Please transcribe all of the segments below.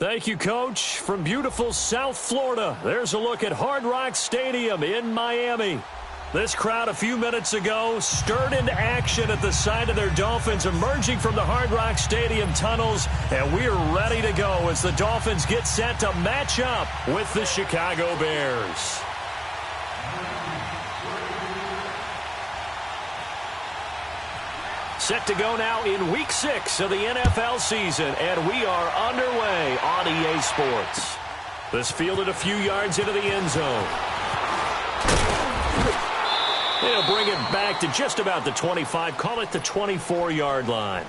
Thank you, Coach. From beautiful South Florida, there's a look at Hard Rock Stadium in Miami. This crowd a few minutes ago stirred into action at the sight of their Dolphins emerging from the Hard Rock Stadium tunnels, and we are ready to go as the Dolphins get set to match up with the Chicago Bears. Set to go now in Week 6 of the NFL season, and we are underway on EA Sports. This fielded a few yards into the end zone. They'll bring it back to just about the 25, call it the 24-yard line.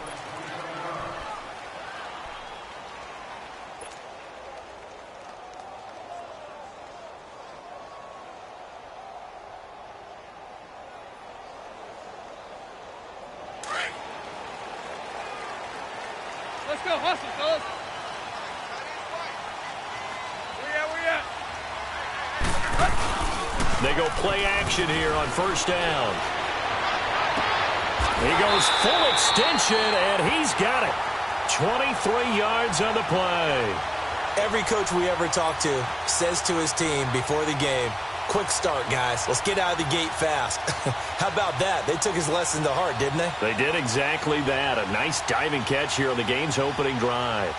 Let's go, hustle, fellas. Where you at? They go play action here on first down. He goes full extension, and he's got it. 23 yards on the play. Every coach we ever talk to says to his team before the game, quick start, guys. Let's get out of the gate fast. How about that? They took his lesson to heart, didn't they? They did exactly that. A nice diving catch here on the game's opening drive.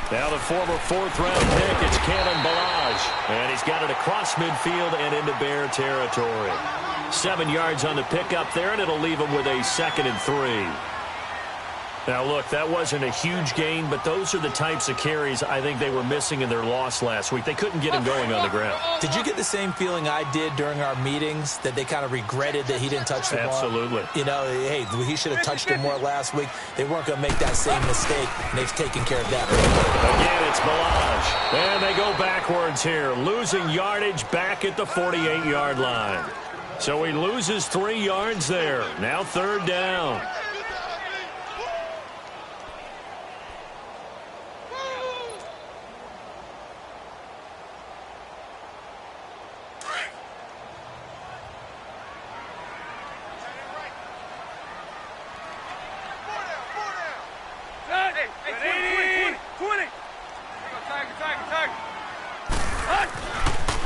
Now the former fourth-round pick, it's Kalen Ballage. And he's got it across midfield and into Bear territory. 7 yards on the pickup there, and it'll leave him with a 2nd and 3. Now, look, that wasn't a huge gain, but those are the types of carries I think they were missing in their loss last week. They couldn't get him going on the ground. Did you get the same feeling I did during our meetings, that they kind of regretted that he didn't touch the ball? Absolutely. You know, hey, he should have touched it more last week. They weren't going to make that same mistake, and they've taken care of that. Again, it's Ballage. And they go backwards here, losing yardage back at the 48-yard line. So he loses 3 yards there. Now 3rd down.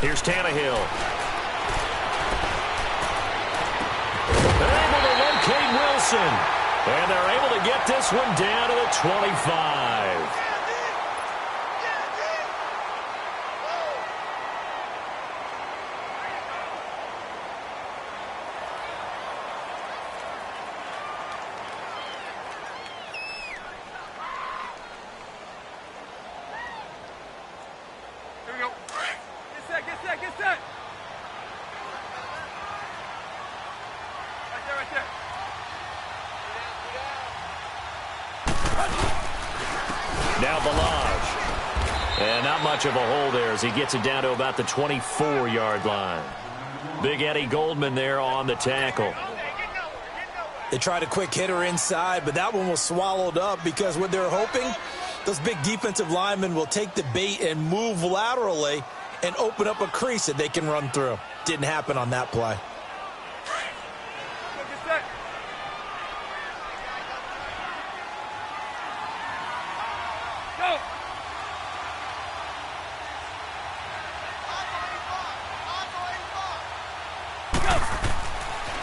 Here's Tannehill. They're able to locate Wilson. And they're able to get this one down to the 25. Now Ballage. And not much of a hole there as he gets it down to about the 24-yard line. Big Eddie Goldman there on the tackle. They tried a quick hitter inside, but that one was swallowed up because what they're hoping, those big defensive linemen will take the bait and move laterally and open up a crease that they can run through. Didn't happen on that play.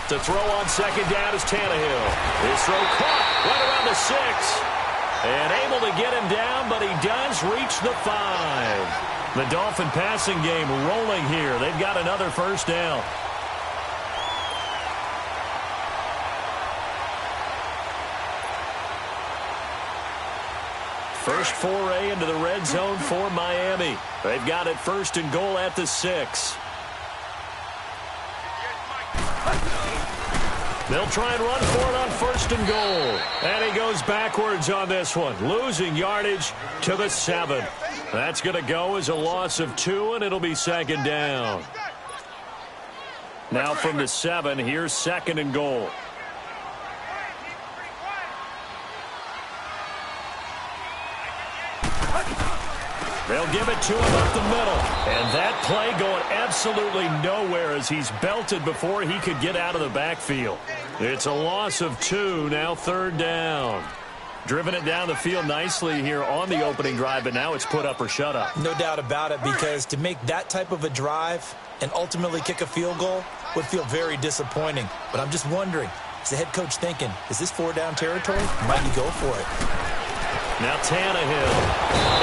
To throw on 2nd down is Tannehill. His throw caught right around the 6. And able to get him down, but he does reach the 5. The Dolphin passing game rolling here. They've got another 1st down. First foray into the red zone for Miami. They've got it 1st and goal at the 6. They'll try and run for it on 1st and goal. And he goes backwards on this one, losing yardage to the 7. That's going to go as a loss of 2, and it'll be 2nd down. Now from the 7, here's 2nd and goal. They'll give it to him up the middle. And that play going absolutely nowhere as he's belted before he could get out of the backfield. It's a loss of 2, now 3rd down. Driven it down the field nicely here on the opening drive, but now it's put up or shut up. No doubt about it, because to make that type of a drive and ultimately kick a field goal would feel very disappointing. But I'm just wondering, is the head coach thinking, is this 4-down territory? Might he go for it? Now Tannehill.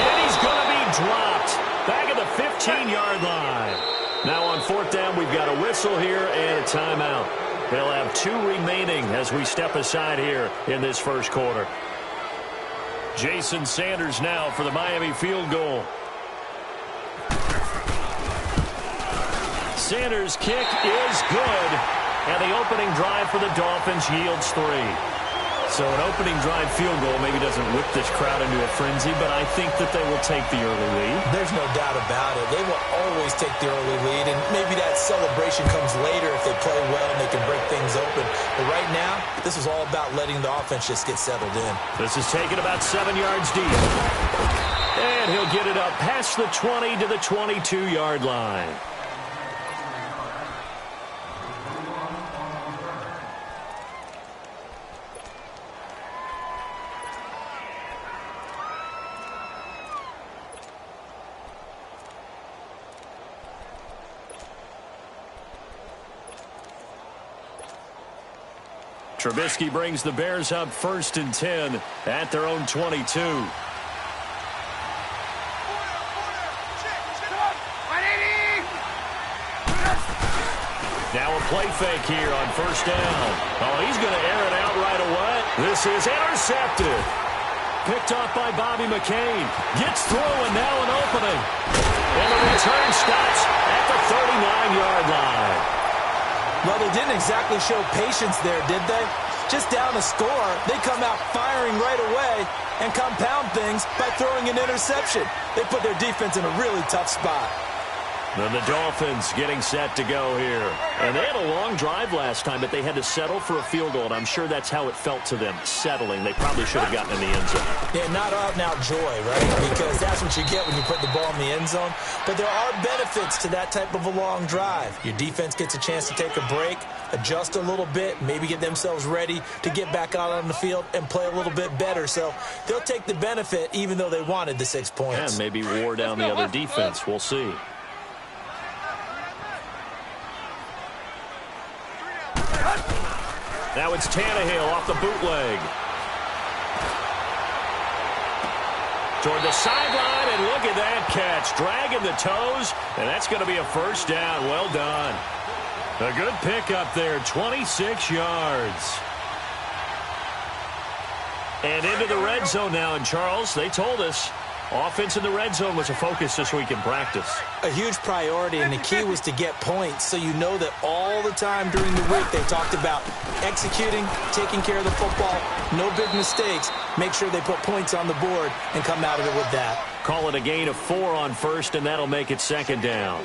And he's going to be dropped. Back at the 15-yard line. Now on 4th down, we've got a whistle here and a timeout. They'll have 2 remaining as we step aside here in this first quarter. Jason Sanders now for the Miami field goal. Sanders' kick is good. And the opening drive for the Dolphins yields 3. So an opening drive field goal maybe doesn't whip this crowd into a frenzy, but I think that they will take the early lead. There's no doubt about it. They will always take the early lead, and maybe that celebration comes later if they play well and they can break things open. But right now, this is all about letting the offense just get settled in. This is taken about 7 yards deep. And he'll get it up past the 20 to the 22-yard line. Trubisky brings the Bears up 1st and 10 at their own 22. Now a play fake here on 1st down. Oh, he's going to air it out right away. This is intercepted. Picked off by Bobby McCain. Gets through and now an opening. And the return stops at the 39-yard line. Well, they didn't exactly show patience there, did they? Just down a score, they come out firing right away and compound things by throwing an interception. They put their defense in a really tough spot. Then the Dolphins getting set to go here. And they had a long drive last time, but they had to settle for a field goal, and I'm sure that's how it felt to them, settling. They probably should have gotten in the end zone. Yeah, not out-and-out joy, right? Because that's what you get when you put the ball in the end zone. But there are benefits to that type of a long drive. Your defense gets a chance to take a break, adjust a little bit, maybe get themselves ready to get back out on the field and play a little bit better. So they'll take the benefit even though they wanted the 6 points. And maybe wore down the other defense. We'll see. Now it's Tannehill off the bootleg. Toward the sideline, and look at that catch. Dragging the toes, and that's going to be a 1st down. Well done. A good pickup there, 26 yards. And into the red zone now, and Charles, they told us offense in the red zone was a focus this week in practice. A huge priority, and the key was to get points, so you know that all the time during the week they talked about executing, taking care of the football, no big mistakes, make sure they put points on the board and come out of it with that. Call it a gain of 4 on 1st, and that'll make it 2nd down.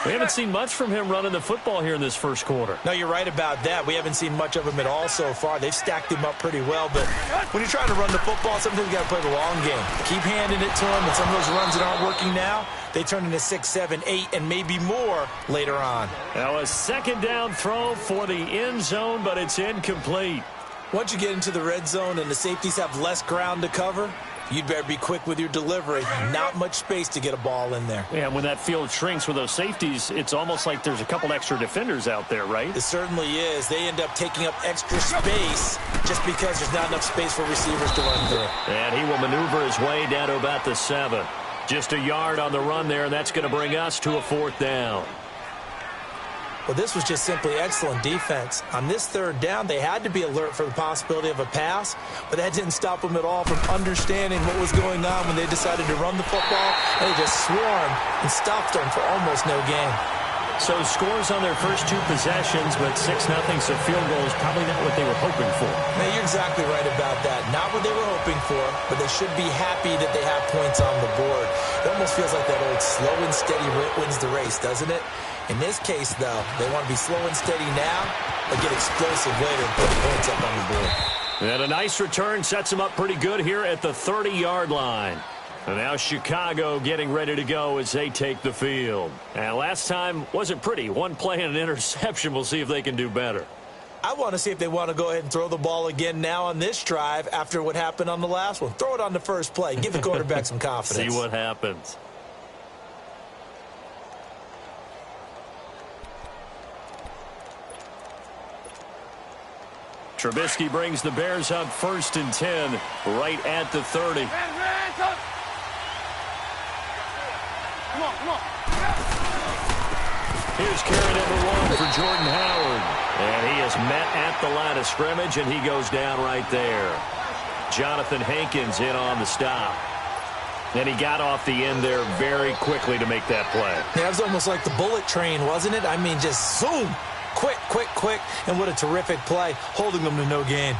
We haven't seen much from him running the football here in this first quarter. No, you're right about that. We haven't seen much of him at all so far. They've stacked him up pretty well, but when you're trying to run the football, sometimes you got to play the long game. Keep handing it to him, and some of those runs that aren't working now, they turn into 6, 7, 8, and maybe more later on. Now a 2nd down throw for the end zone, but it's incomplete. Once you get into the red zone and the safeties have less ground to cover, you'd better be quick with your delivery. Not much space to get a ball in there. Yeah, when that field shrinks with those safeties, it's almost like there's a couple extra defenders out there, right? It certainly is. They end up taking up extra space just because there's not enough space for receivers to run through. And he will maneuver his way down to about the 7. Just a yard on the run there, and that's going to bring us to a 4th down. Well, this was just simply excellent defense. On this 3rd down, they had to be alert for the possibility of a pass, but that didn't stop them at all from understanding what was going on when they decided to run the football. They just swarmed and stopped them for almost no gain. So scores on their first 2 possessions, but 6-0, so field goal is probably not what they were hoping for. Now, you're exactly right about that. Not what they were hoping for, but they should be happy that they have points on the board. It almost feels like that old slow and steady wins the race, doesn't it? In this case, though, they want to be slow and steady now, but get explosive later and put points up on the board. And a nice return sets them up pretty good here at the 30-yard line. And now Chicago getting ready to go as they take the field. And last time wasn't pretty. One play and an interception. We'll see if they can do better. I want to see if they want to go ahead and throw the ball again now on this drive after what happened on the last one. Throw it on the first play. Give the quarterback some confidence. See what happens. Trubisky brings the Bears up 1st and 10, right at the 30. Come on. Here's carry number 1 for Jordan Howard. And he is met at the line of scrimmage, and he goes down right there. Jonathan Hankins in on the stop. And he got off the end there very quickly to make that play. Yeah, it was almost like the bullet train, wasn't it? I mean, just zoom. Quick, and what a terrific play, holding them to no gain.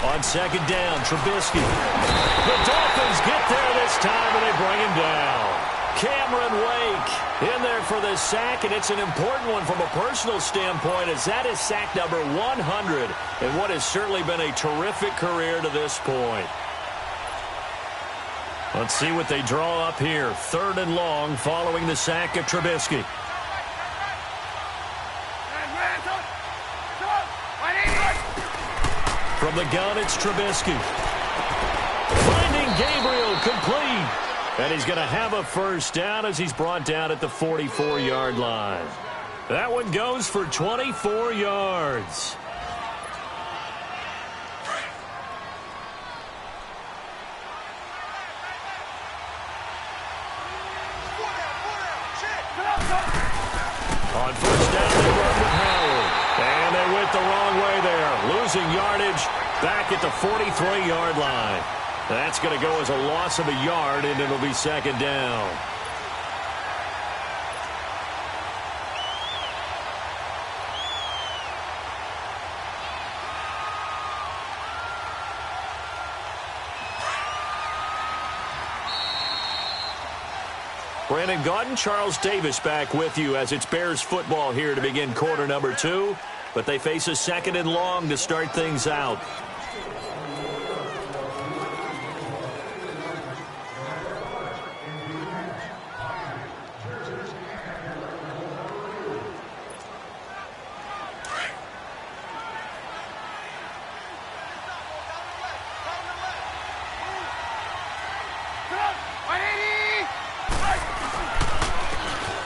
On 2nd down, Trubisky. The Dolphins get there this time, and they bring him down. Cameron Wake in there for the sack, and it's an important one from a personal standpoint, as that is sack number 100 in what has certainly been a terrific career to this point. Let's see what they draw up here. 3rd and long following the sack of Trubisky. From the gun, it's Trubisky. Finding Gabriel, complete. And he's going to have a 1st down as he's brought down at the 44-yard line. That one goes for 24 yards. On 1st down, they run with Howard. And they went the wrong way there. Losing yardage back at the 43-yard line. That's going to go as a loss of a yard, and it'll be 2nd down. Brandon Gaudin, Charles Davis back with you as it's Bears football here to begin quarter number 2. But they face a 2nd and long to start things out.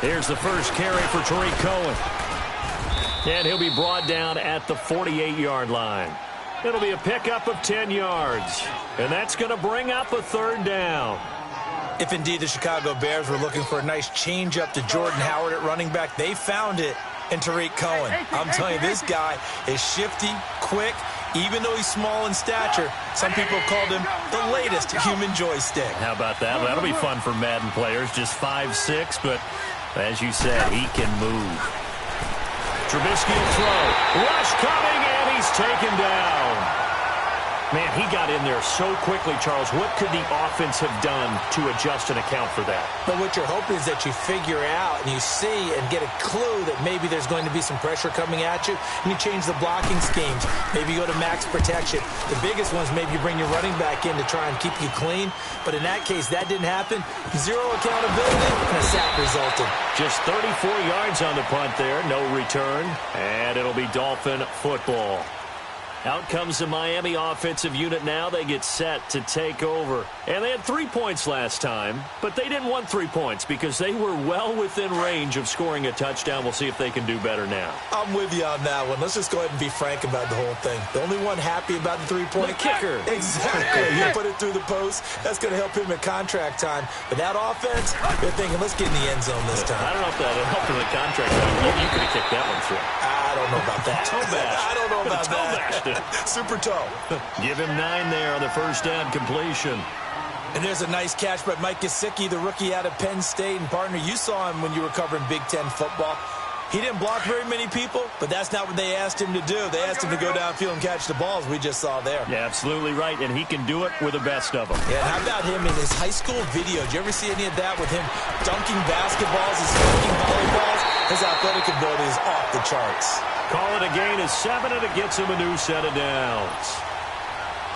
Here's the first carry for Tariq Cohen. And he'll be brought down at the 48-yard line. It'll be a pickup of 10 yards. And that's going to bring up a 3rd down. If indeed the Chicago Bears were looking for a nice change-up to Jordan Howard at running back, they found it in Tariq Cohen. I'm telling you, this guy is shifty, quick. Even though he's small in stature, some people called him the latest human joystick. How about that? Well, that'll be fun for Madden players. Just 5'6", but as you said, he can move. Trubisky will throw. Rush coming, and he's taken down. Man, he got in there so quickly, Charles. What could the offense have done to adjust and account for that? But what you're hoping is that you figure out and you see and get a clue that maybe there's going to be some pressure coming at you, and you change the blocking schemes. Maybe you go to max protection. The biggest ones, maybe you bring your running back in to try and keep you clean. But in that case, that didn't happen. Zero accountability, and a sack resulted. Just 34 yards on the punt there. No return. And it'll be Dolphin football. Out comes the Miami offensive unit now. They get set to take over. And they had 3 points last time, but they didn't want 3 points because they were well within range of scoring a touchdown. We'll see if they can do better now. I'm with you on that one. Let's just go ahead and be frank about the whole thing. The only one happy about the 3-point the kicker. Exactly. You put it through the post. That's going to help him at contract time. But that offense, they're thinking, let's get in the end zone this time. I don't know if that helped him at contract time. You could have kicked that one through. I don't know about that. Toe bash. I don't know about that. Toe bashed it. Super toe. Give him 9 there on the first down completion. And there's a nice catch by Mike Gesicki, the rookie out of Penn State. And, partner, you saw him when you were covering Big Ten football. He didn't block very many people, but that's not what they asked him to do. They asked him to go downfield and catch the balls we just saw there. Yeah, absolutely right, and he can do it with the best of them. Yeah, how about him in his high school video? Did you ever see any of that with him dunking basketballs, his dunking volleyballs? His athletic ability is off the charts. Call it a gain of 7, and it gets him a new set of downs.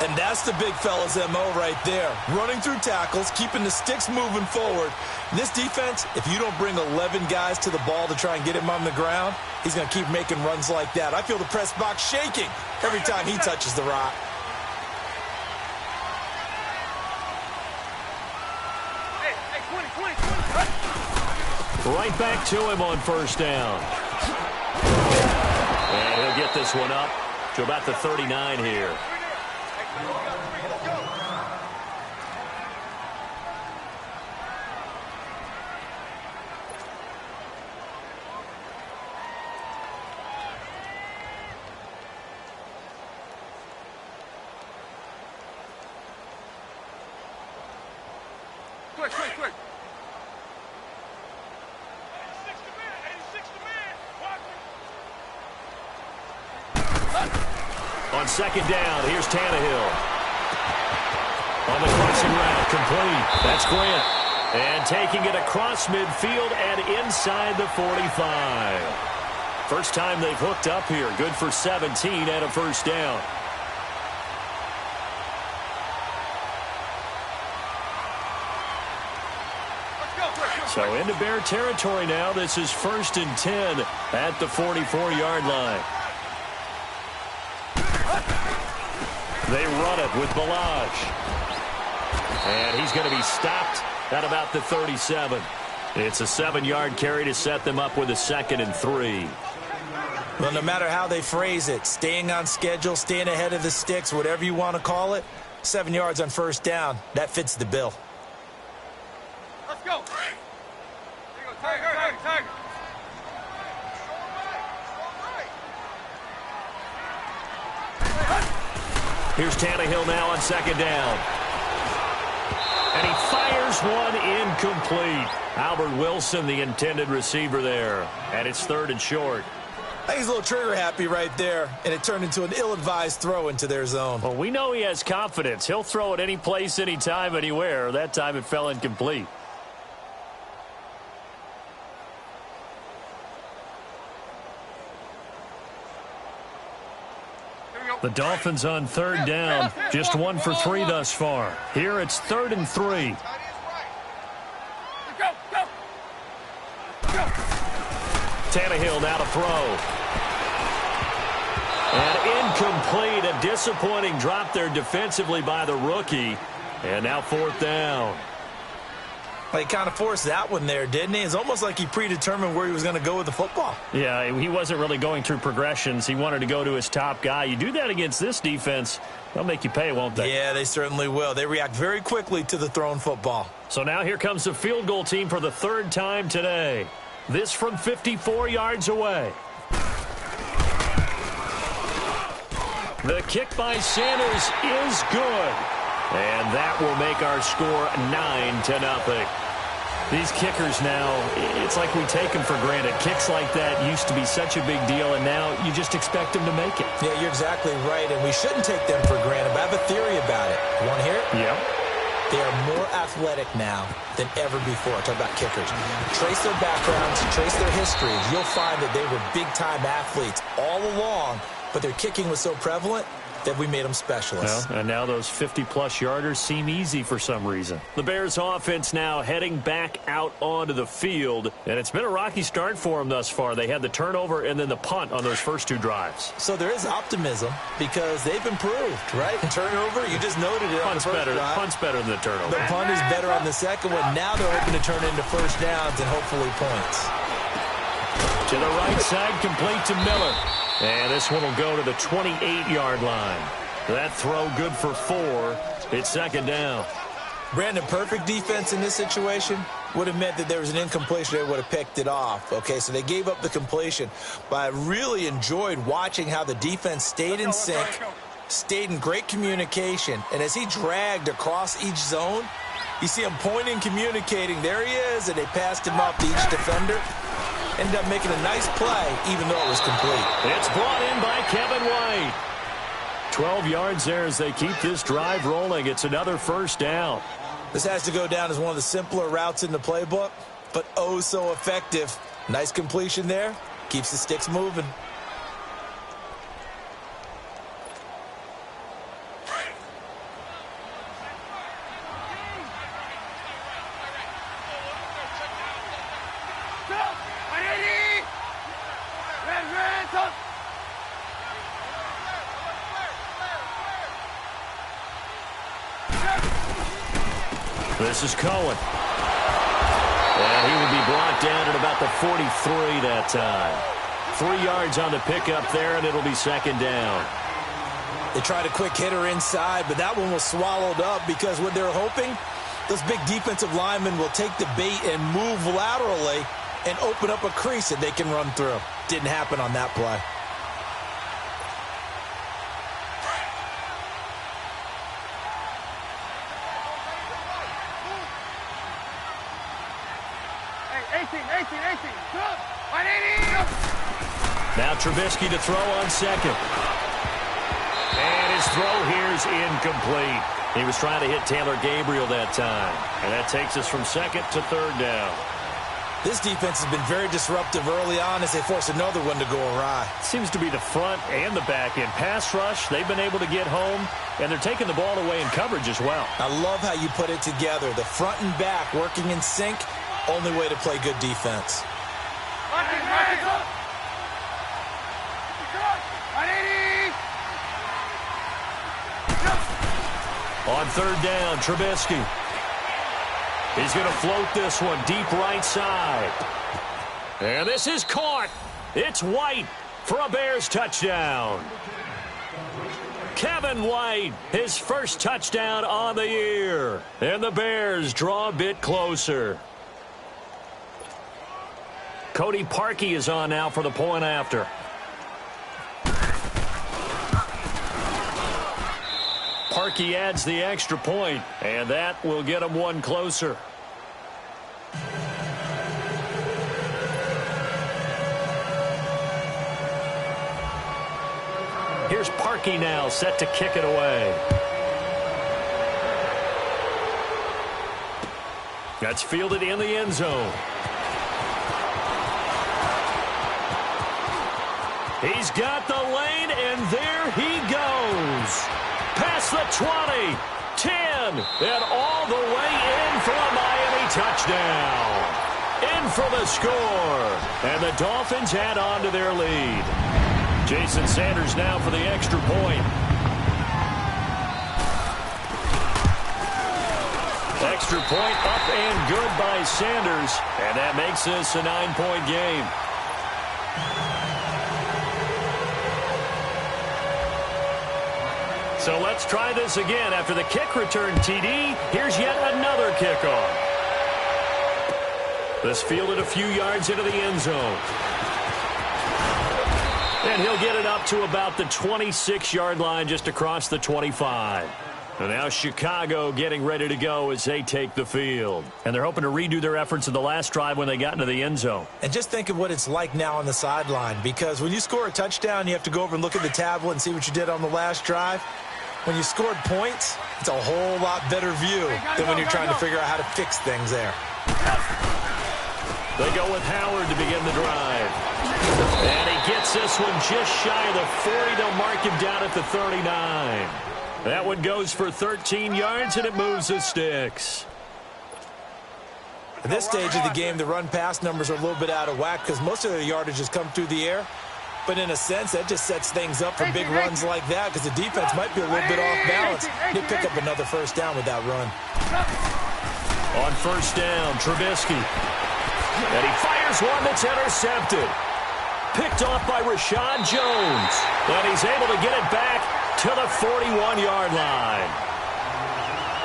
And that's the big fella's MO right there. Running through tackles, keeping the sticks moving forward. In this defense, if you don't bring 11 guys to the ball to try and get him on the ground, he's going to keep making runs like that. I feel the press box shaking every time he touches the rock. Hey, 20. Right back to him on first down. And he'll get this one up to about the 39 here. Quick. On second down, here's Tannehill. On the crossing route, complete. That's Grant. And taking it across midfield and inside the 45. First time they've hooked up here. Good for 17 and a first down. So into Bear territory now. This is 1st and 10 at the 44-yard line. They run it with Balaj. And he's going to be stopped at about the 37. It's a 7-yard carry to set them up with a 2nd and 3. Well, no matter how they phrase it, staying on schedule, staying ahead of the sticks, whatever you want to call it, 7 yards on first down, that fits the bill. Let's go. There you go, Tiger. Here's Tannehill now on second down. And he fires one incomplete. Albert Wilson, the intended receiver there. And it's 3rd and short. I think he's a little trigger happy right there, and it turned into an ill-advised throw into their zone. Well, we know he has confidence. He'll throw it any place, anytime, anywhere. That time it fell incomplete. The Dolphins on 3rd down. Just 1 for 3 thus far. Here it's 3rd and 3. Tannehill now to throw. And incomplete. A disappointing drop there defensively by the rookie. And now 4th down. He kind of forced that one there, didn't he? It's almost like he predetermined where he was going to go with the football. Yeah, he wasn't really going through progressions. He wanted to go to his top guy. You do that against this defense, they'll make you pay, won't they? Yeah, they certainly will. They react very quickly to the thrown football. So now here comes the field goal team for the 3rd time today. This from 54 yards away. The kick by Sanders is good. And that will make our score 9-0. These kickers now, it's like we take them for granted. Kicks like that used to be such a big deal, and now you just expect them to make it. Yeah, you're exactly right, and we shouldn't take them for granted. But I have a theory about it. You want to hear it? Yeah. They are more athletic now than ever before. Talk about kickers. Trace their backgrounds, trace their histories. You'll find that they were big-time athletes all along, but their kicking was so prevalent that we made them specialists. Well, and now those 50-plus yarders seem easy for some reason. The Bears offense now heading back out onto the field, and it's been a rocky start for them thus far. They had the turnover and then the punt on those first 2 drives. So there is optimism because they've improved, right? Turnover, you just noted it. Punt's better. Drive. Punt's better than the turnover. The punt is better on the second one. Now they're hoping to turn into first downs and hopefully points. To the right side, complete to Miller. And this one will go to the 28-yard line. That throw good for 4. It's 2nd down. Brandon, perfect defense in this situation would have meant that there was an incompletion. They would have picked it off. Okay, so they gave up the completion. But I really enjoyed watching how the defense stayed in sync, stayed in great communication. And as he dragged across each zone, You see him pointing, communicating. There he is, and they passed him off to each defender. Ended up making a nice play, even though it was complete. It's brought in by Kevin White. 12 yards there as they keep this drive rolling. It's another first down. This has to go down as one of the simpler routes in the playbook, but oh so effective. Nice completion there. Keeps the sticks moving. This is Cohen. And he will be brought down at about the 43 that time. 3 yards on the pickup there, and it'll be second down. They tried a quick hitter inside, but that one was swallowed up because what they're hoping, those big defensive linemen will take the bait and move laterally and open up a crease that they can run through. Didn't happen on that play. Now Trubisky to throw on second. And his throw here is incomplete. He was trying to hit Taylor Gabriel that time. And that takes us from second to third down. This defense has been very disruptive early on as they force another one to go awry. Seems to be the front and the back end. Pass rush, they've been able to get home, and they're taking the ball away in coverage as well. I love how you put it together. The front and back working in sync, only way to play good defense. On third down, Trubisky. He's going to float this one deep right side. And this is caught. It's White for a Bears touchdown. Kevin White, his first touchdown on the year. And the Bears draw a bit closer. Cody Parkey is on now for the point after. Parkey adds the extra point, and that will get him one closer. Here's Parkey now, set to kick it away. That's fielded in the end zone. He's got the lane, and there he goes. Past the 20, 10, and all the way in for a Miami touchdown. In for the score, and the Dolphins add on to their lead. Jason Sanders now for the extra point. Extra point up and good by Sanders, and that makes this a 9-point game. So let's try this again. After the kick return, TD, here's yet another kickoff. This fielded a few yards into the end zone. And he'll get it up to about the 26-yard line, just across the 25. And now Chicago getting ready to go as they take the field. And they're hoping to redo their efforts in the last drive when they got into the end zone. And just think of what it's like now on the sideline, because when you score a touchdown, you have to go over and look at the tablet and see what you did on the last drive. When you scored points, it's a whole lot better view than when you're trying to figure out how to fix things there. They go with Howard to begin the drive. And he gets this one just shy of the 40. They'll mark him down at the 39. That one goes for 13 yards, and it moves the sticks. At this stage of the game, the run-pass numbers are a little bit out of whack because most of their yardage has come through the air. But in a sense, that just sets things up for big runs like that because the defense might be a little bit off balance. They pick up another first down with that run. On first down, Trubisky. And he fires one that's intercepted. Picked off by Rashad Jones. And he's able to get it back to the 41-yard line.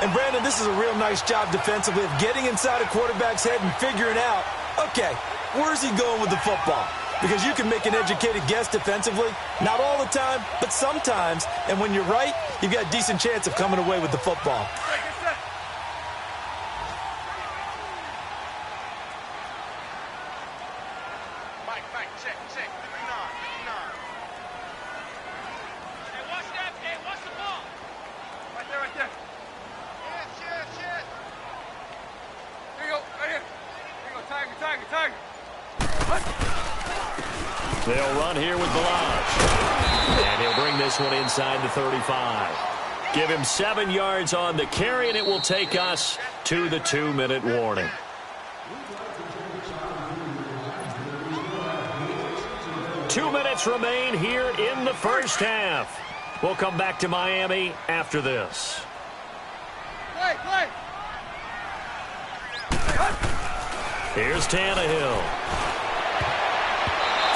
And, Brandon, this is a real nice job defensively of getting inside a quarterback's head and figuring out, okay, where's he going with the football? Because you can make an educated guess defensively. Not all the time, but sometimes. And when you're right, you've got a decent chance of coming away with the football. Check. 3-9. Hey, watch that. Hey, watch the ball. Right there. Yes. Here you go. Right here. Here you go. Tiger. They'll run here with Balazs. And he'll bring this one inside the 35. Give him 7 yards on the carry, and it will take us to the 2-minute warning. Two minutes remain here in the first half. We'll come back to Miami after this. Play. Here's Tannehill.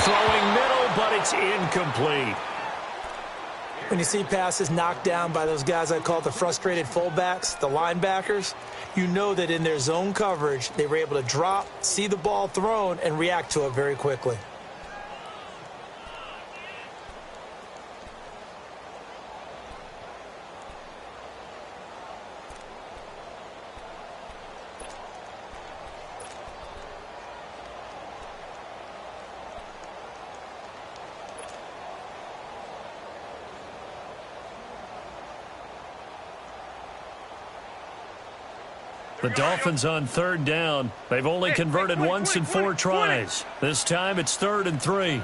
Throwing middle, but it's incomplete. When you see passes knocked down by those guys I call the frustrated fullbacks, the linebackers, you know that in their zone coverage, they were able to drop, see the ball thrown, and react to it very quickly. The Dolphins on 3rd down. They've only converted once in 4 tries. This time it's 3rd and 3.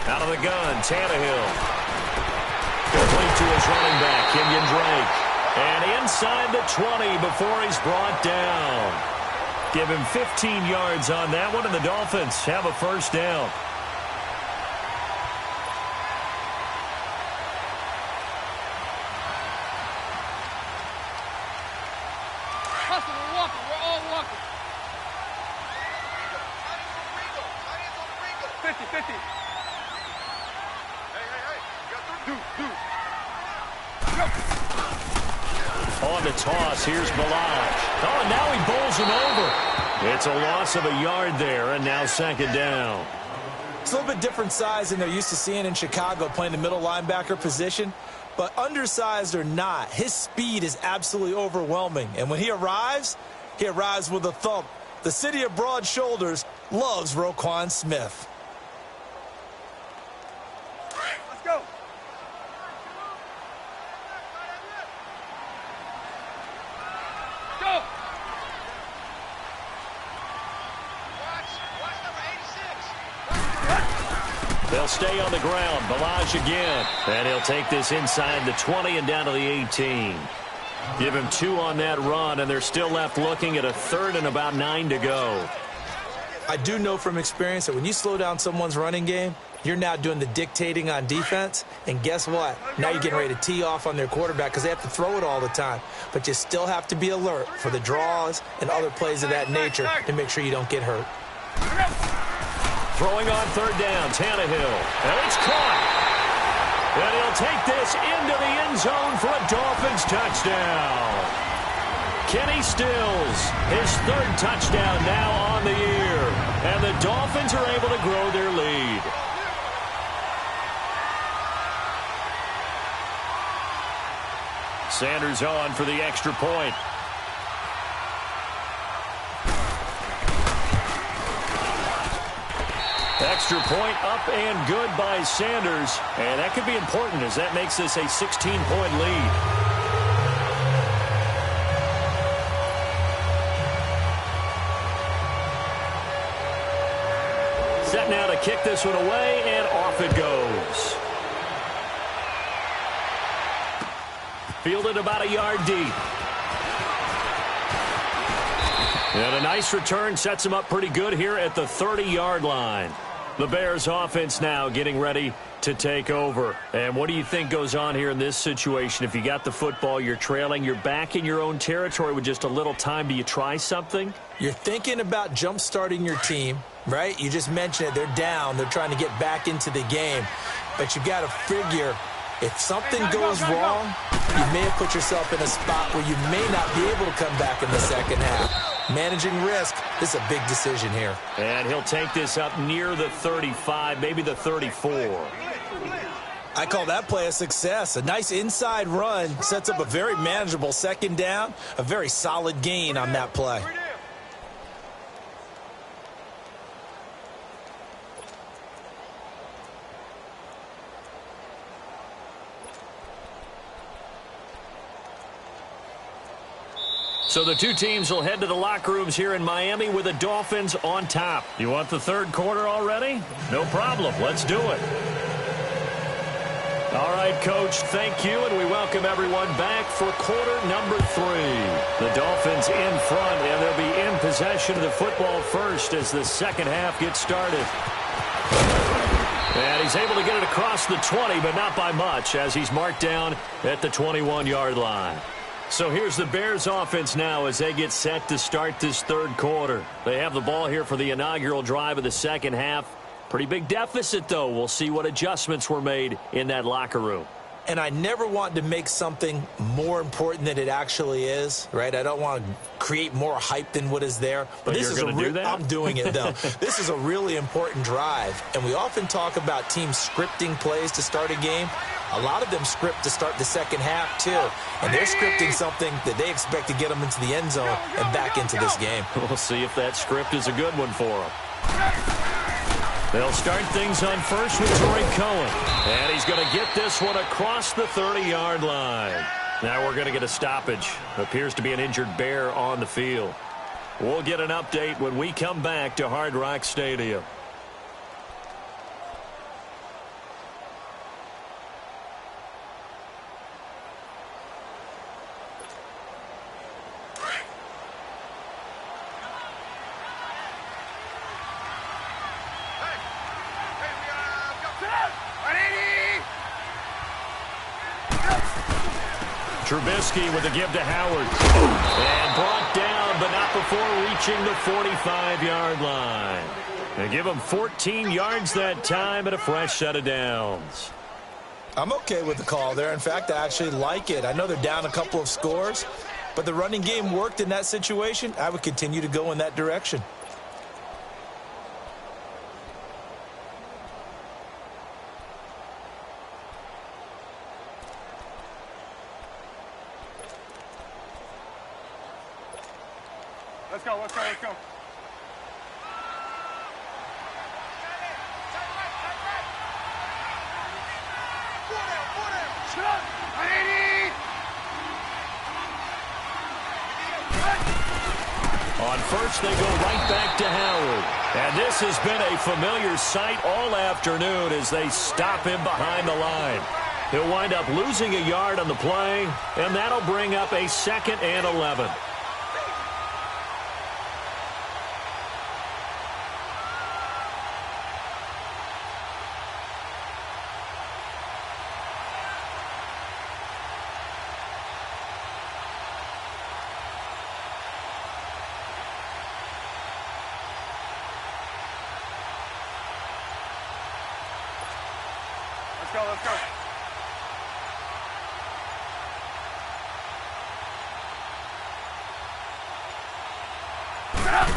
Out of the gun, Tannehill. Complete to his running back, Kenyon Drake. And inside the 20 before he's brought down. Give him 15 yards on that one, and the Dolphins have a first down. On the toss, here's Balazs. Oh, and now he bowls him over. It's a loss of a yard there, and now 2nd down. It's a little bit different size than they're used to seeing in Chicago, playing the middle linebacker position. But undersized or not, his speed is absolutely overwhelming. And when he arrives with a thump. The city of broad shoulders loves Roquan Smith. Let's go. Go. Watch number 86. They'll stay on the ground. Balazs again. And he'll take this inside the 20 and down to the 18. Give him 2 on that run, and they're still left looking at a 3rd and about 9 to go. I do know from experience that when you slow down someone's running game, you're now doing the dictating on defense. And guess what? Now you're getting ready to tee off on their quarterback because they have to throw it all the time. But you still have to be alert for the draws and other plays of that nature to make sure you don't get hurt. Throwing on 3rd down, Tannehill. And it's caught. And he'll take this into the end zone for a Dolphins touchdown. Kenny Stills, his 3rd touchdown now on the year. And the Dolphins are able to grow their lead. Sanders on for the extra point. Extra point up and good by Sanders. And that could be important as that makes this a 16-point lead. Set now to kick this one away, and off it goes. Fielded about a yard deep. And a nice return sets him up pretty good here at the 30-yard line. The Bears offense now getting ready to take over. And what do you think goes on here in this situation? If you got the football, you're trailing, you're back in your own territory with just a little time. Do you try something? You're thinking about jump-starting your team, right? You just mentioned it. They're down. They're trying to get back into the game. But you've got to figure if something goes wrong, you may have put yourself in a spot where you may not be able to come back in the second half. Managing risk, this is a big decision here. And he'll take this up near the 35, maybe the 34. I call that play a success. A nice inside run sets up a very manageable 2nd down, a very solid gain on that play. So the two teams will head to the locker rooms here in Miami with the Dolphins on top. You want the third quarter already? No problem. Let's do it. All right, Coach, thank you, and we welcome everyone back for quarter number 3. The Dolphins in front, and they'll be in possession of the football first as the second half gets started. And he's able to get it across the 20, but not by much, as he's marked down at the 21-yard line. So here's the Bears offense now as they get set to start this third quarter. They have the ball here for the inaugural drive of the second half. Pretty big deficit, though. We'll see what adjustments were made in that locker room. And I never want to make something more important than it actually is, right? I don't want to create more hype than what is there. But this is going to do that? I'm doing it, though. This is a really important drive. And we often talk about teams scripting plays to start a game. A lot of them script to start the second half, too. And they're scripting something that they expect to get them into the end zone and back into this game. We'll see if that script is a good one for them. They'll start things on first with Troy Cohen. And he's going to get this one across the 30-yard line. Now we're going to get a stoppage. Appears to be an injured Bear on the field. We'll get an update when we come back to Hard Rock Stadium. Trubisky with a give to Howard. And brought down, but not before reaching the 45-yard line. They give him 14 yards that time and a fresh set of downs. I'm okay with the call there. In fact, I actually like it. I know they're down a couple of scores, but the running game worked in that situation. I would continue to go in that direction. Let's go, let's go, let's go. On first, they go right back to Howard. And this has been a familiar sight all afternoon as they stop him behind the line. He'll wind up losing a yard on the play, and that'll bring up a 2nd and 11. Let's go.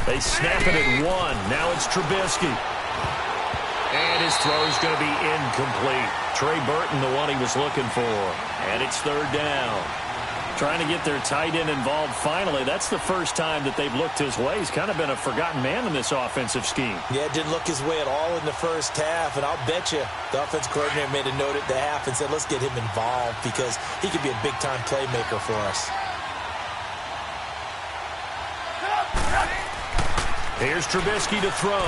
They snap it at 1. Now it's Trubisky. And his throw is going to be incomplete. Trey Burton, the one he was looking for. And it's 3rd down. Trying to get their tight end involved finally. That's the first time that they've looked his way. He's kind of been a forgotten man in this offensive scheme. Yeah, didn't look his way at all in the first half. And I'll bet you the offense coordinator made a note at the half and said, let's get him involved because he could be a big-time playmaker for us. Here's Trubisky to throw.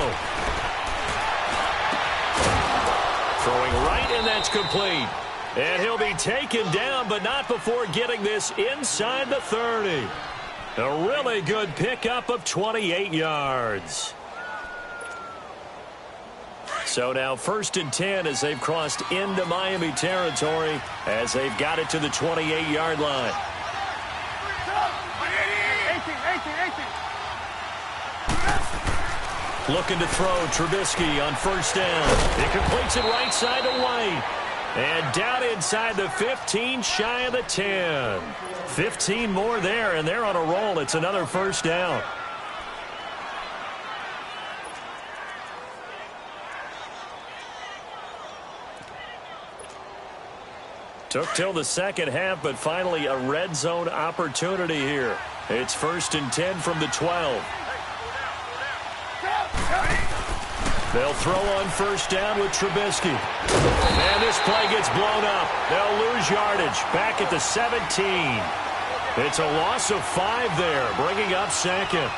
Throwing right, and that's complete. And he'll be taken down, but not before getting this inside the 30. A really good pickup of 28 yards. So now 1st and 10 as they've crossed into Miami territory as they've got it to the 28-yard line. 18. Looking to throw Trubisky on 1st down. He completes it right side to White. And down inside the 15, shy of the 10. 15 more there, and they're on a roll. It's another 1st down. Took till the second half, but finally a red zone opportunity here. It's 1st and 10 from the 12. They'll throw on 1st down with Trubisky. And this play gets blown up. They'll lose yardage. Back at the 17. It's a loss of 5 there, bringing up second.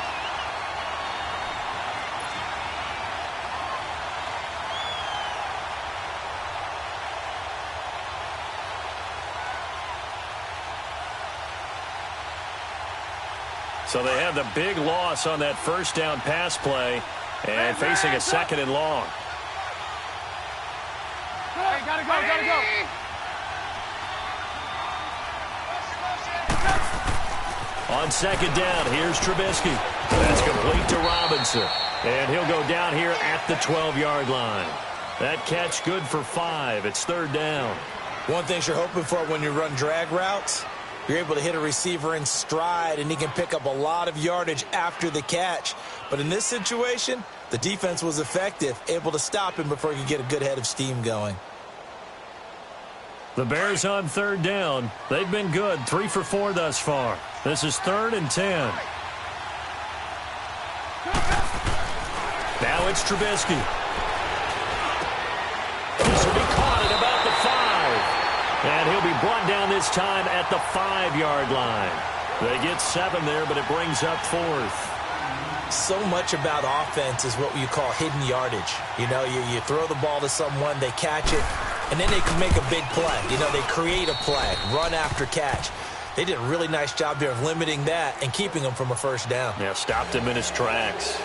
So they have the big loss on that first down pass play and facing a second and long. Hey, gotta go. On second down, here's Trubisky. That's complete to Robinson. And he'll go down here at the 12-yard line. That catch good for 5. It's third down. One thing you're hoping for when you run drag routes, you're able to hit a receiver in stride, and he can pick up a lot of yardage after the catch. But in this situation, the defense was effective, able to stop him before he could get a good head of steam going. The Bears on third down. They've been good, 3 for 4 thus far. This is 3rd and 10. Now it's Trubisky. This will be caught at about the 5. And he'll be brought down this time at the 5-yard line. They get 7 there, but it brings up 4th. So much about offense is what you call hidden yardage. You know, you throw the ball to someone, they catch it, and then they can make a big play. You know, they create a play, run after catch. They did a really nice job there of limiting that and keeping him from a first down. Yeah, stopped him in his tracks.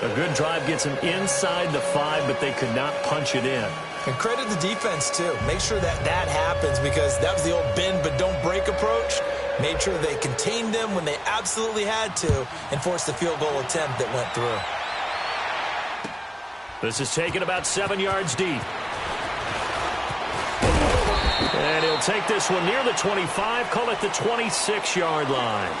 A good drive gets him inside the 5, but they could not punch it in. And credit the defense, too. Make sure that happens, because that was the old bend but don't break approach. Made sure they contained them when they absolutely had to and forced the field goal attempt that went through. This is taken about 7 yards deep. And he'll take this one near the 25, call it the 26-yard line.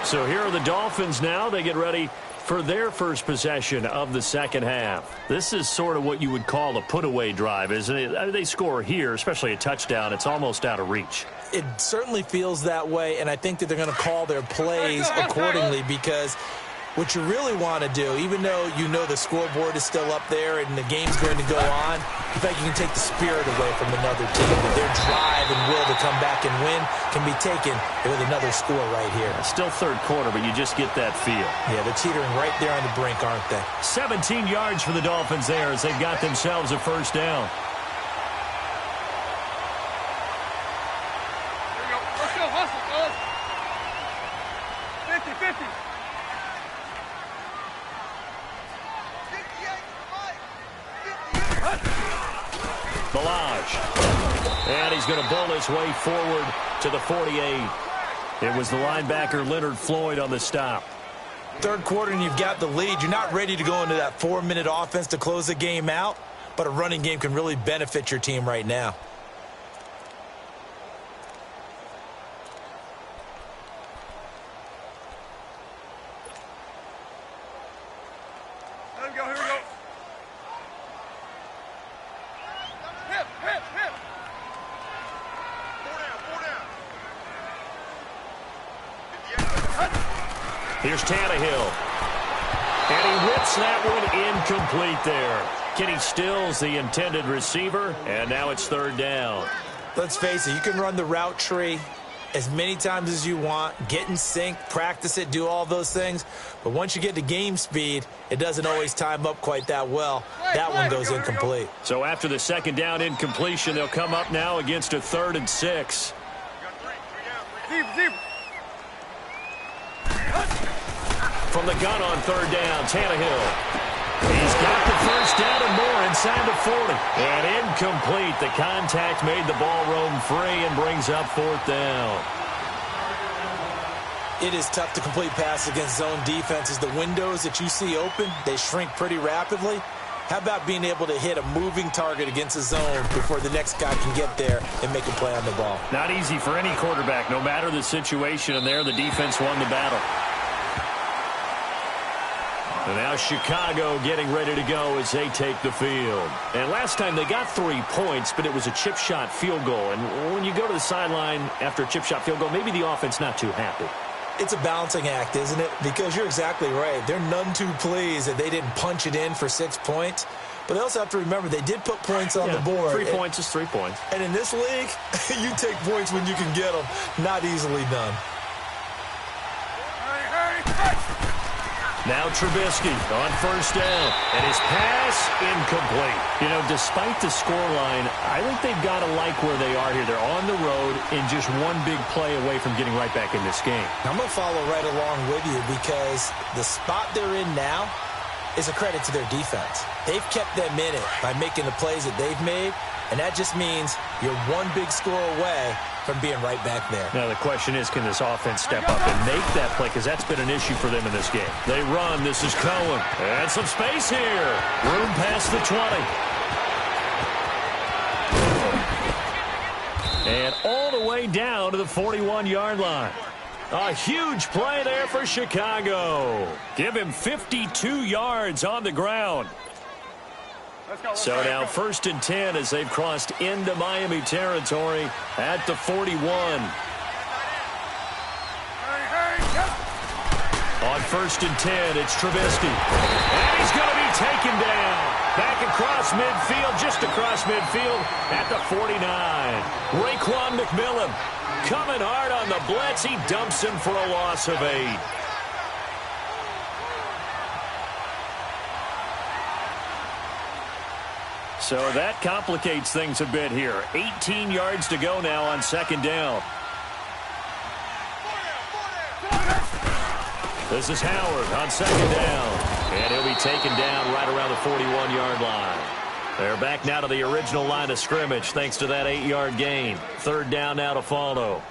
So here are the Dolphins now. They get ready for their first possession of the second half. This is sort of what you would call a put-away drive, isn't it? They score here, especially a touchdown. It's almost out of reach. It certainly feels that way, and I think that they're going to call their plays accordingly, because what you really want to do, even though you know the scoreboard is still up there and the game's going to go on, in fact, you can take the spirit away from another team. That their drive and will to come back and win can be taken with another score right here. Still third quarter, but you just get that feel. Yeah, they're teetering right there on the brink, aren't they? 17 yards for the Dolphins there as they've got themselves a first down. There you go. Let's go, hustle, fellas. 50-50. Balaj. And he's going to bull his way forward to the 48. It was the linebacker Leonard Floyd on the stop. Third quarter and you've got the lead. You're not ready to go into that 4-minute offense to close the game out, but a running game can really benefit your team right now. Let him go, here we go. Hip. Four down. Here's Tannehill. And he whips that one incomplete there. Kenny Stills, the intended receiver, and now it's third down. Let's face it, you can run the route tree as many times as you want, get in sync, practice it, do all those things. But once you get to game speed, it doesn't always time up quite that well. That one goes incomplete. So after the second down incompletion, they'll come up now against a 3rd and 6. Deep. From the gun on third down, Tannehill. He's got the first down and more inside the 40. And incomplete. The contact made the ball roam free and brings up 4th down. It is tough to complete passes against zone defenses. The windows that you see open, they shrink pretty rapidly. How about being able to hit a moving target against a zone before the next guy can get there and make a play on the ball? Not easy for any quarterback, no matter the situation. And there, the defense won the battle. And now Chicago getting ready to go as they take the field. And last time they got 3 points, but it was a chip shot field goal. And when you go to the sideline after a chip shot field goal, maybe the offense not too happy. It's a balancing act, isn't it? Because you're exactly right. They're none too pleased that they didn't punch it in for 6 points. But they also have to remember they did put points on the board. 3 points is 3 points. And in this league, you take points when you can get them. Not easily done. Now Trubisky on first down, and his pass incomplete. You know, despite the scoreline, I think they've got to like where they are here. They're on the road and just one big play away from getting right back in this game. I'm going to follow right along with you because the spot they're in now is a credit to their defense. They've kept them in it by making the plays that they've made, and that just means you're one big score away from being right back there. Now the question is, can this offense step up and make that play? Because that's been an issue for them in this game. They run. This is Cohen. And some space here. Room past the 20. And all the way down to the 41-yard line. A huge play there for Chicago. Give him 52 yards on the ground. So now first and 10 as they've crossed into Miami territory at the 41. On first and 10, it's Trubisky. And he's going to be taken down. Back across midfield, just across midfield at the 49. Raekwon McMillan coming hard on the blitz. He dumps him for a loss of 8. So that complicates things a bit here. 18 yards to go now on second down. This is Howard on second down. And he'll be taken down right around the 41-yard line. They're back now to the original line of scrimmage thanks to that 8-yard gain. Third down now to follow.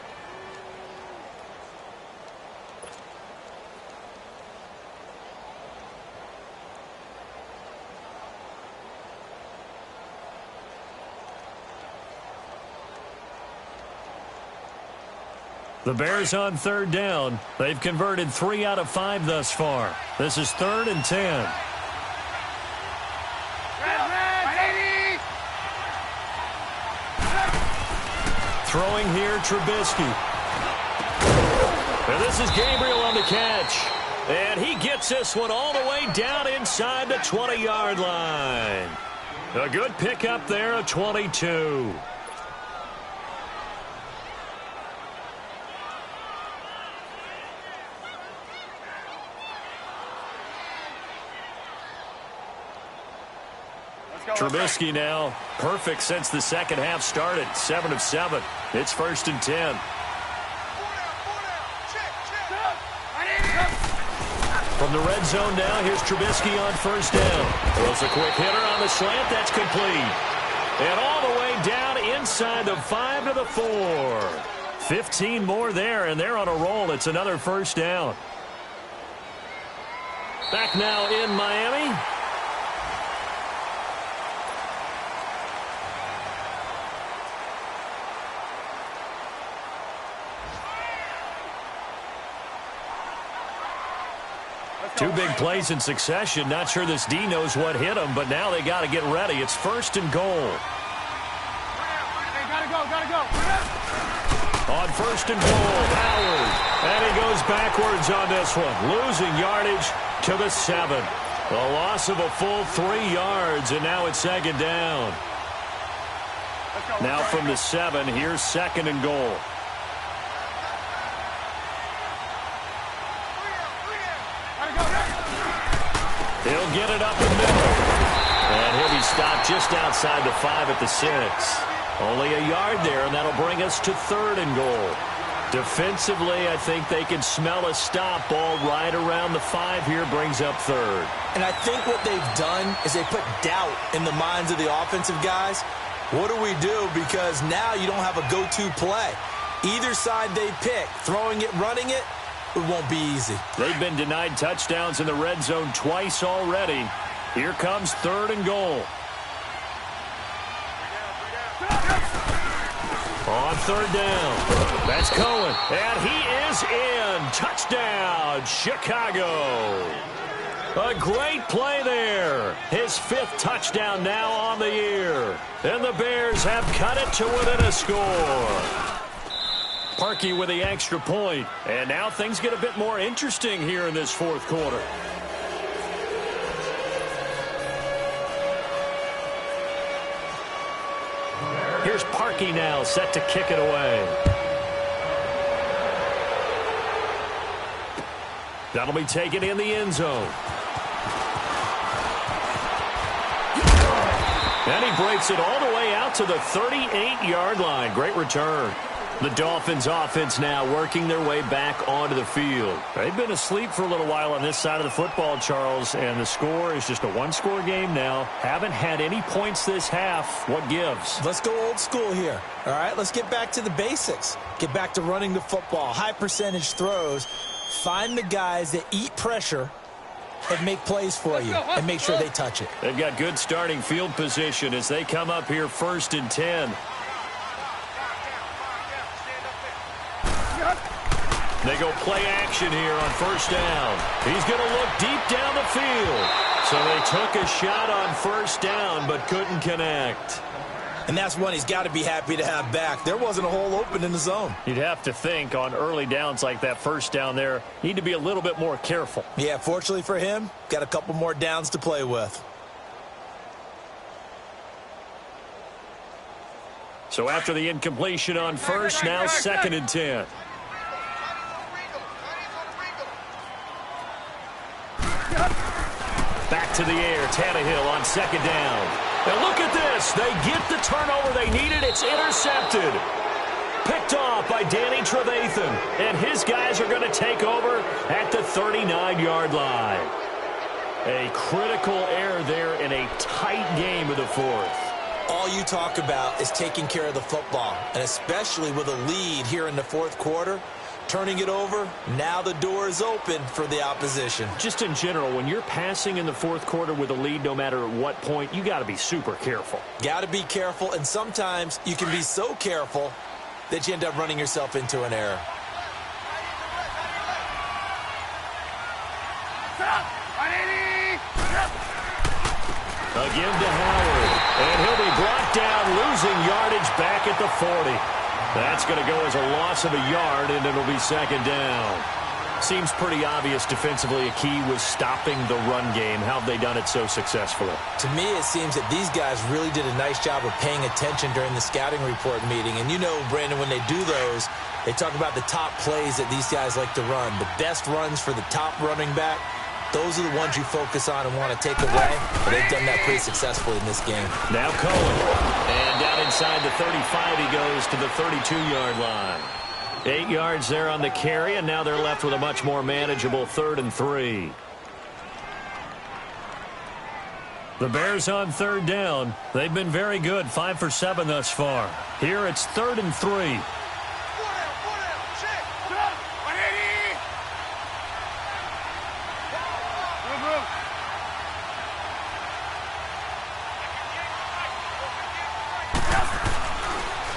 The Bears on third down. They've converted 3 out of 5 thus far. This is 3rd and 10. Throwing here, Trubisky. And this is Gabriel on the catch. And he gets this one all the way down inside the 20-yard line. A good pickup there, a 22. Trubisky now perfect since the second half started. 7 of 7. It's 1st and 10. From the red zone now, here's Trubisky on first down. Throws a quick hitter on the slant. That's complete. And all the way down inside the 5 to the 4. 15 more there, and they're on a roll. It's another first down. Back now in Miami. Two big plays in succession. Not sure this D knows what hit him, but now they got to get ready. It's 1st and goal. Hey, gotta go. On 1st and goal, Howard. And he goes backwards on this one. Losing yardage to the 7. A loss of a full 3 yards, and now it's 2nd down. Now from the 7, here's 2nd and goal. He'll get it up the middle. And he'll be stopped just outside the 5 at the 6. Only a yard there, and that'll bring us to 3rd and goal. Defensively, I think they can smell a stop. Ball right around the 5 here brings up 3rd. And I think what they've done is they put doubt in the minds of the offensive guys. What do we do? Because now you don't have a go-to play. Either side they pick, throwing it, running it, it won't be easy. They've been denied touchdowns in the red zone twice already. Here comes 3rd and goal. On 3rd down. That's Cohen. And he is in. Touchdown, Chicago. A great play there. His 5th touchdown now on the year. And the Bears have cut it to within a score. Parkey with the extra point. And now things get a bit more interesting here in this 4th quarter. Here's Parkey now set to kick it away. That'll be taken in the end zone. And he breaks it all the way out to the 38-yard line. Great return. The Dolphins offense now working their way back onto the field. They've been asleep for a little while on this side of the football, Charles, and the score is just a one-score game now. Haven't had any points this half. What gives? Let's go old school here. All right, let's get back to the basics. Get back to running the football, high percentage throws. Find the guys that eat pressure and make plays for you and make sure they touch it. They've got good starting field position as they come up here 1st and 10. They go play action here on 1st down. He's going to look deep down the field. So they took a shot on 1st down but couldn't connect. And that's one he's got to be happy to have back. There wasn't a hole open in the zone. You'd have to think on early downs like that 1st down there, need to be a little bit more careful. Yeah, fortunately for him, got a couple more downs to play with. So after the incompletion on 1st, now 2nd and 10. Back to the air, Tannehill on 2nd down. Now look at this. They get the turnover they needed. It's intercepted. Picked off by Danny Trevathan. And his guys are going to take over at the 39-yard line. A critical error there in a tight game of the 4th. All you talk about is taking care of the football, and especially with a lead here in the 4th quarter. Turning it over, now the door is open for the opposition. Just in general, when you're passing in the 4th quarter with a lead, no matter at what point, you got to be super careful. Got to be careful, and sometimes you can be so careful that you end up running yourself into an error. Again to Howard, and he'll be brought down, losing yardage back at the 40. That's going to go as a loss of a yard, and it'll be 2nd down. Seems pretty obvious defensively a key was stopping the run game. How have they done it so successfully? To me, it seems that these guys really did a nice job of paying attention during the scouting report meeting. And you know, Brandon, when they do those, they talk about the top plays that these guys like to run. The best runs for the top running back, those are the ones you focus on and want to take away. But they've done that pretty successfully in this game. Now Cohen. And down inside the 35, he goes to the 32-yard line. 8 yards there on the carry, and now they're left with a much more manageable 3rd and 3. The Bears on 3rd down. They've been very good, 5 for 7 thus far. Here it's 3rd and 3.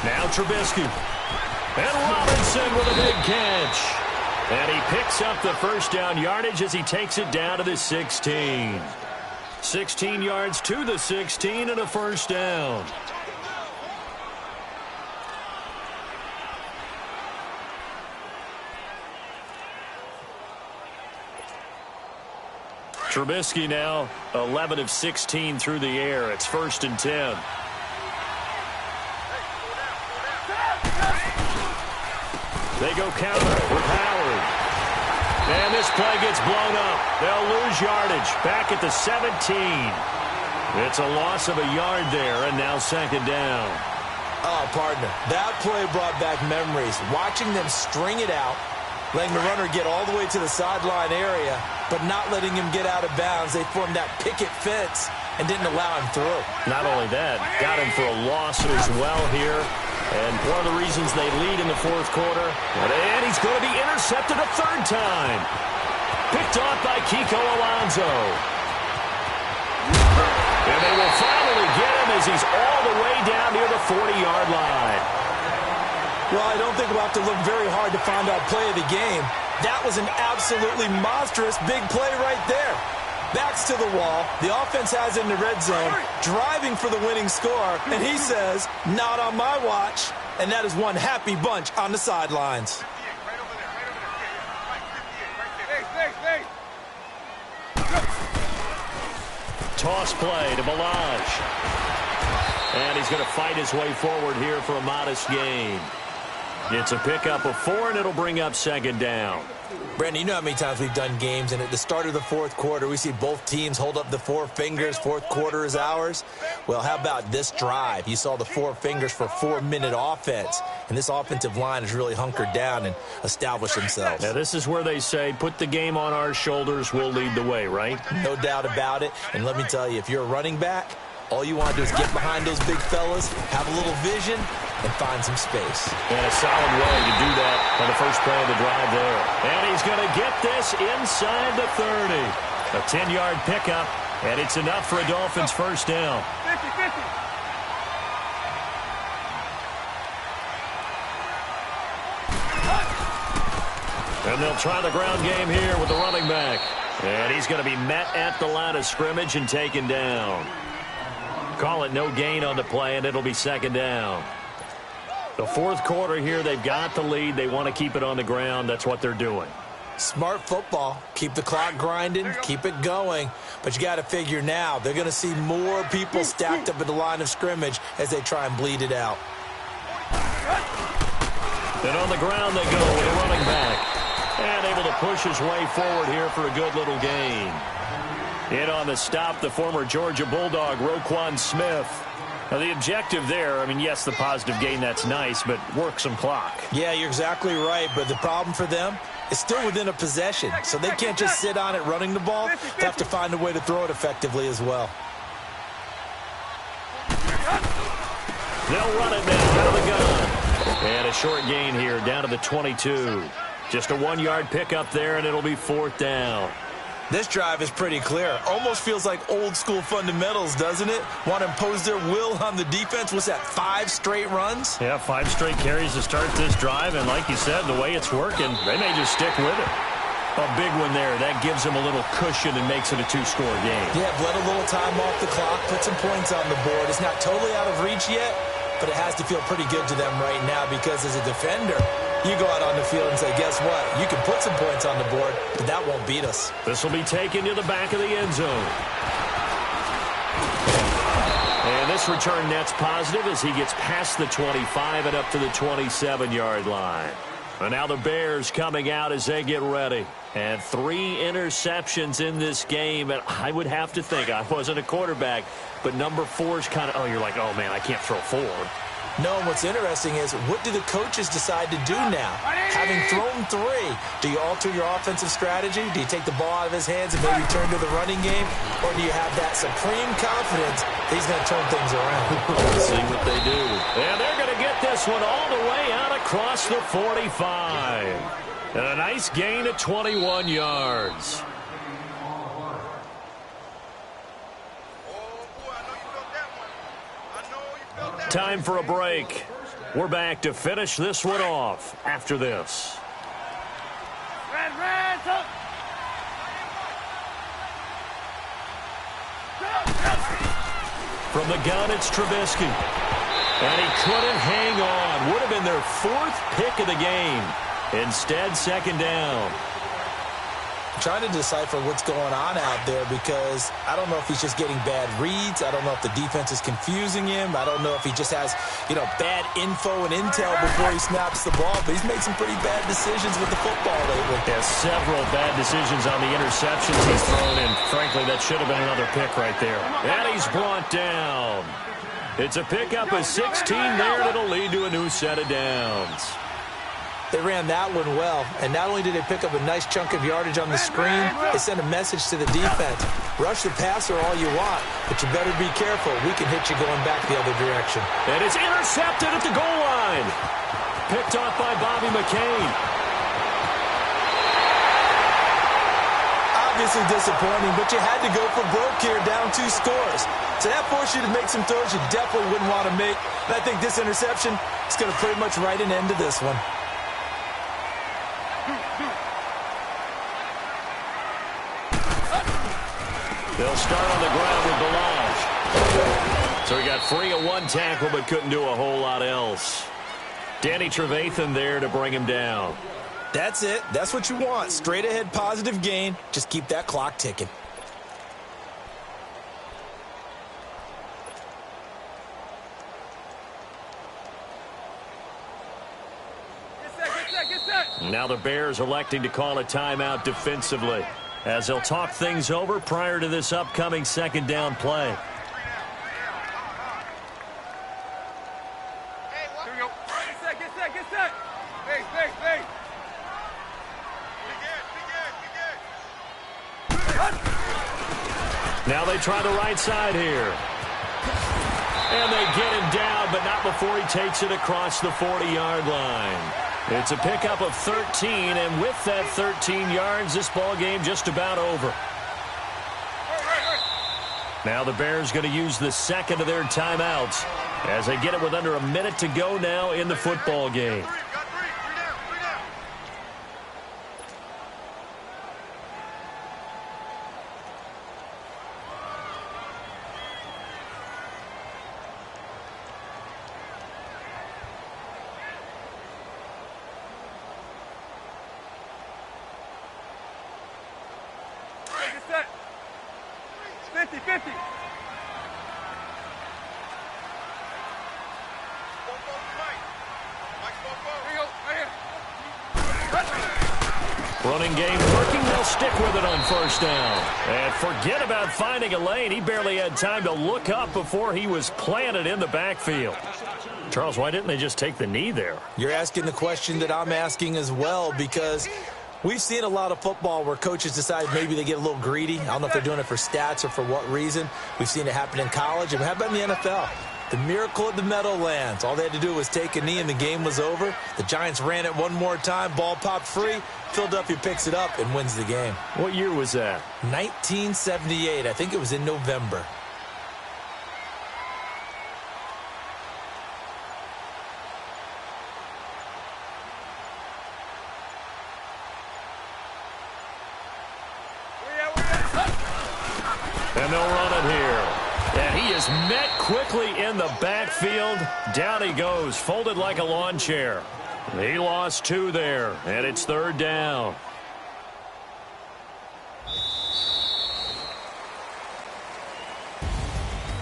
Now Trubisky. And Robinson with a big catch. And he picks up the 1st down yardage as he takes it down to the 16. 16 yards to the 16 and a 1st down. Trubisky now 11 of 16 through the air. It's 1st and 10. They go counter with Howard. And this play gets blown up. They'll lose yardage back at the 17. It's a loss of a yard there, and now 2nd down. Oh, partner, that play brought back memories. Watching them string it out, letting the runner get all the way to the sideline area, but not letting him get out of bounds. They formed that picket fence and didn't allow him through. Not only that, got him for a loss as well here. And one of the reasons they lead in the 4th quarter. And he's going to be intercepted a 3rd time. Picked off by Kiko Alonso. And they will finally get him as he's all the way down near the 40-yard line. Well, I don't think we'll have to look very hard to find out play of the game. That was an absolutely monstrous big play right there. Backs to the wall. The offense has it in the red zone, driving for the winning score, and he says, not on my watch. And that is one happy bunch on the sidelines. Toss play to Balaj. And he's going to fight his way forward here for a modest gain. It's a pickup of 4, and it'll bring up second down. Brandon, you know how many times we've done games, and at the start of the fourth quarter, we see both teams hold up the four fingers. Fourth quarter is ours. Well, how about this drive? You saw the four fingers for 4-minute offense, and this offensive line has really hunkered down and established themselves. Now, this is where they say, put the game on our shoulders, we'll lead the way, right? No doubt about it. And let me tell you, if you're a running back, all you want to do is get behind those big fellas, have a little vision, and find some space. And a solid way to do that on the first play of the drive there. And he's going to get this inside the 30. A 10-yard pickup, and it's enough for a Dolphins first down. 50-50. And they'll try the ground game here with the running back. And he's going to be met at the line of scrimmage and taken down. Call it no gain on the play, and it'll be second down. The fourth quarter here, they've got the lead. They want to keep it on the ground. That's what they're doing. Smart football. Keep the clock grinding, keep it going. But you got to figure now, they're going to see more people stacked up at the line of scrimmage as they try and bleed it out. Then on the ground they go with a running back. And able to push his way forward here for a good little gain. In on the stop, the former Georgia Bulldog, Roquan Smith. Now, the objective there, I mean, yes, the positive gain, that's nice, but work some clock. Yeah, you're exactly right, but the problem for them is still within a possession, so they can't just sit on it running the ball. They have to find a way to throw it effectively as well. They'll run it now out of the gun. And a short gain here, down to the 22. Just a 1-yard pickup there, and it'll be fourth down. This drive is pretty clear. Almost feels like old-school fundamentals, doesn't it? Want to impose their will on the defense. Was that 5 straight runs? Yeah, 5 straight carries to start this drive, and like you said, the way it's working, they may just stick with it. A big one there. That gives them a little cushion and makes it a 2-score game. Yeah, let a little time off the clock, put some points on the board. It's not totally out of reach yet, but it has to feel pretty good to them right now because as a defender, you go out on the field and say, guess what? You can put some points on the board, but that won't beat us. This will be taken to the back of the end zone. And this return net's positive as he gets past the 25 and up to the 27-yard line. And now the Bears coming out as they get ready. And 3 interceptions in this game. And I would have to think, I wasn't a quarterback, but number 4 is kind of, oh, you're like, oh, man, I can't throw 4. No, and what's interesting is what do the coaches decide to do now? Having thrown 3, do you alter your offensive strategy? Do you take the ball out of his hands and maybe turn to the running game? Or do you have that supreme confidence that he's going to turn things around? Let's see what they do. And they're going to get this one all the way out across the 45. And a nice gain of 21 yards. Time for a break. We're back to finish this one off after this. From the gun, it's Trubisky. And he couldn't hang on. Would have been their 4th pick of the game. Instead, second down. Trying to decipher what's going on out there because I don't know if he's just getting bad reads. I don't know if the defense is confusing him. I don't know if he just has, bad info and intel before he snaps the ball. But he's made some pretty bad decisions with the football lately. Yeah, several bad decisions on the interceptions he's thrown, and frankly, that should have been another pick right there. And he's brought down. It's a pickup of 16 there, and it'll lead to a new set of downs. They ran that one well, and not only did they pick up a nice chunk of yardage on the screen, they sent a message to the defense. Rush the passer all you want, but you better be careful. We can hit you going back the other direction. And it's intercepted at the goal line. Picked off by Bobby McCain. Obviously disappointing, but you had to go for broke here, down 2 scores. So that forced you to make some throws you definitely wouldn't want to make. And I think this interception is going to pretty much write an end to this one. They'll start on the ground with Balaj. So he got free of 1 tackle but couldn't do a whole lot else. Danny Trevathan there to bring him down. That's it. That's what you want. Straight ahead positive gain. Just keep that clock ticking. Now the Bears electing to call a timeout defensively as they'll talk things over prior to this upcoming second down play. Here we go. Get set. Base. Now they try the right side here. And they get him down, but not before he takes it across the 40-yard line. It's a pickup of 13, and with that 13 yards, this ball game just about over. Now the Bears going to use the second of their timeouts as they get it with under a minute to go now in the football game. Set. 50-50. Running game working. They'll stick with it on first down. And forget about finding a lane. He barely had time to look up before he was planted in the backfield. Charles, why didn't they just take the knee there? You're asking the question that I'm asking as well, because we've seen a lot of football where coaches decide maybe they get a little greedy. I don't know if they're doing it for stats or for what reason. We've seen it happen in college. And how about in the NFL? The miracle of the Meadowlands. All they had to do was take a knee and the game was over. The Giants ran it one more time. Ball popped free. Philadelphia picks it up and wins the game. What year was that? 1978. I think it was in November. And they'll run it here. And he is met quickly in the backfield. Down he goes, folded like a lawn chair. He lost 2 there, and it's third down.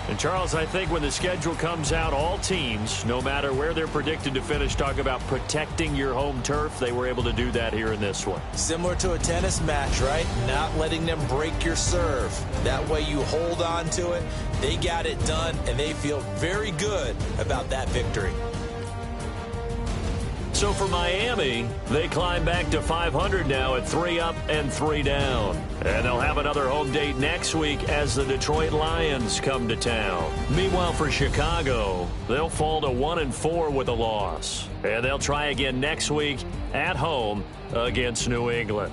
And, Charles, I think when the schedule comes out, all teams, no matter where they're predicted to finish, talk about protecting your home turf. They were able to do that here in this one. Similar to a tennis match, right? Not letting them break your serve. That way you hold on to it. They got it done, and they feel very good about that victory. So for Miami, they climb back to 500 now at 3 up and 3 down. And they'll have another home date next week as the Detroit Lions come to town. Meanwhile, for Chicago, they'll fall to 1-4 with a loss. And they'll try again next week at home against New England.